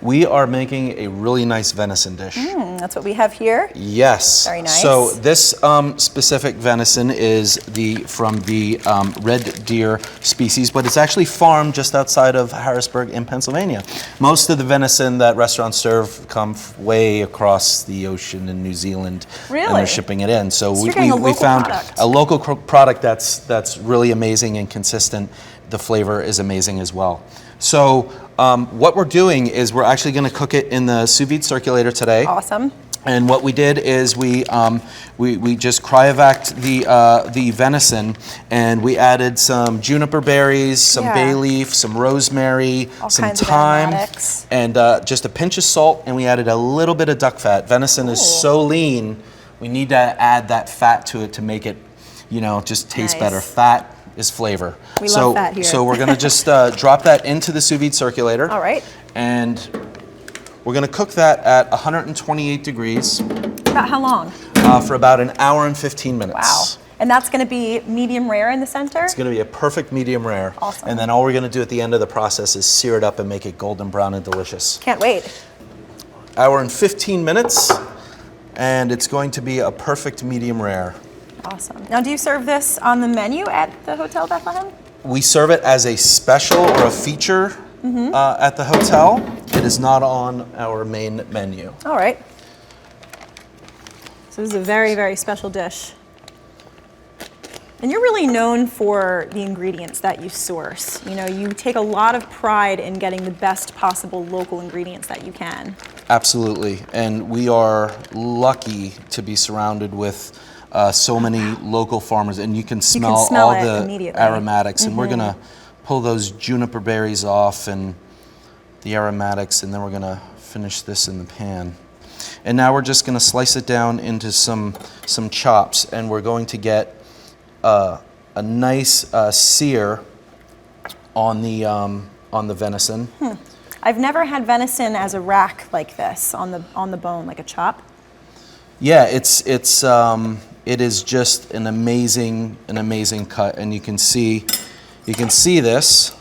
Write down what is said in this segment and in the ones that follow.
We are making a really nice venison dish. That's what we have here. Yes. Very nice. So this specific venison is from the red deer species, but it's actually farmed just outside of Harrisburg in Pennsylvania. Most of the venison that restaurants serve come way across the ocean in New Zealand, Really? and they're shipping it in. So you're getting a we local found product. a local product that's really amazing and consistent. The flavor is amazing as well. So what we're doing is we're actually going to cook it in the sous vide circulator today. Awesome. And what we did is we just cryovac'd the venison, and we added some juniper berries, some bay leaf, some rosemary, some thyme, and just a pinch of salt, and we added a little bit of duck fat. Venison is so lean, we need to add that fat to it to make it, just taste better. Fat is flavor. We love fat here. So we're gonna just drop that into the sous vide circulator. All right. And we're gonna cook that at 128 degrees. About how long? For about an hour and 15 minutes. Wow. And that's gonna be medium rare in the center? It's gonna be a perfect medium rare. Awesome. And then all we're gonna do at the end of the process is sear it up and make it golden brown and delicious. Can't wait. Hour and 15 minutes, and it's going to be a perfect medium rare. Awesome. Now, do you serve this on the menu at the Hotel Bethlehem? We serve it as a special or a feature at the hotel. It is not on our main menu. All right. So this is a very, very special dish. And you're really known for the ingredients that you source. You take a lot of pride in getting the best possible local ingredients that you can. Absolutely. And we are lucky to be surrounded with so many local farmers, and you can smell all the aromatics. And we're gonna pull those juniper berries off and the aromatics, and then we're gonna finish this in the pan. And now we're just gonna slice it down into some chops, and we're going to get a nice sear on the venison. I've never had venison as a rack like this on the bone, like a chop. Yeah, it is just an amazing cut, and you can see this,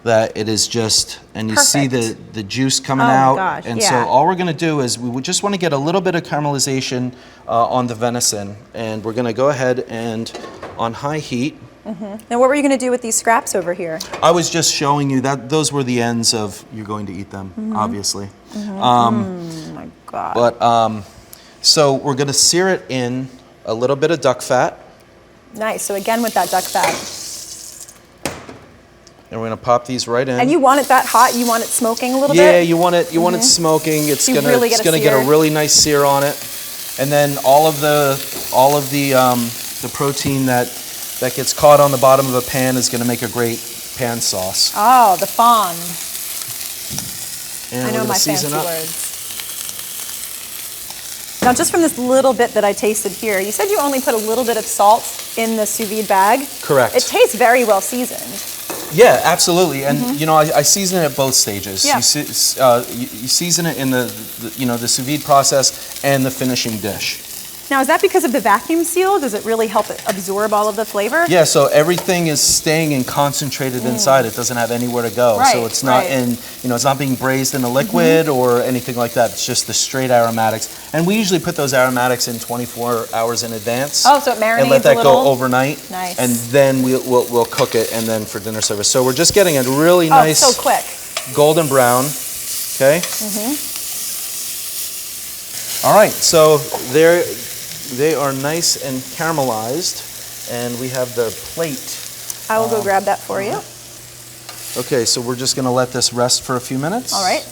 that it is just, and you see the juice coming out. Gosh, and so all we're gonna do is we just wanna get a little bit of caramelization on the venison, and we're gonna go ahead and on high heat. Now, what were you going to do with these scraps over here? I was just showing you that those were the ends of, you're going to eat them, obviously. Oh my God. But, so we're gonna sear it in a little bit of duck fat. Nice, so again with that duck fat. And we're gonna pop these right in. And you want it that hot? You want it smoking a little bit? Yeah, you want it smoking. It's gonna get a really nice sear on it. And then all of the protein that gets caught on the bottom of a pan is gonna make a great pan sauce. Oh, the fond. And I know my fancy up. words. Now, just from this little bit that I tasted here, you said you only put a little bit of salt in the sous vide bag. Correct. It tastes very well seasoned. Yeah, absolutely. And I season it at both stages. Yeah. You season it in the sous vide process and the finishing dish. Now, is that because of the vacuum seal? Does it really help it absorb all of the flavor? Yeah, so everything is staying and concentrated inside. It doesn't have anywhere to go. Right, so it's not it's not being braised in a liquid or anything like that. It's just the straight aromatics. And we usually put those aromatics in 24 hours in advance. Oh, so it marinates and let that a little? go overnight. Nice. And then we'll cook it, and then for dinner service. So we're just getting a really nice so quick. Golden brown. Okay? All right, so they are nice and caramelized, and we have the plate. I will go grab that for you. Okay, so we're just gonna let this rest for a few minutes. All right.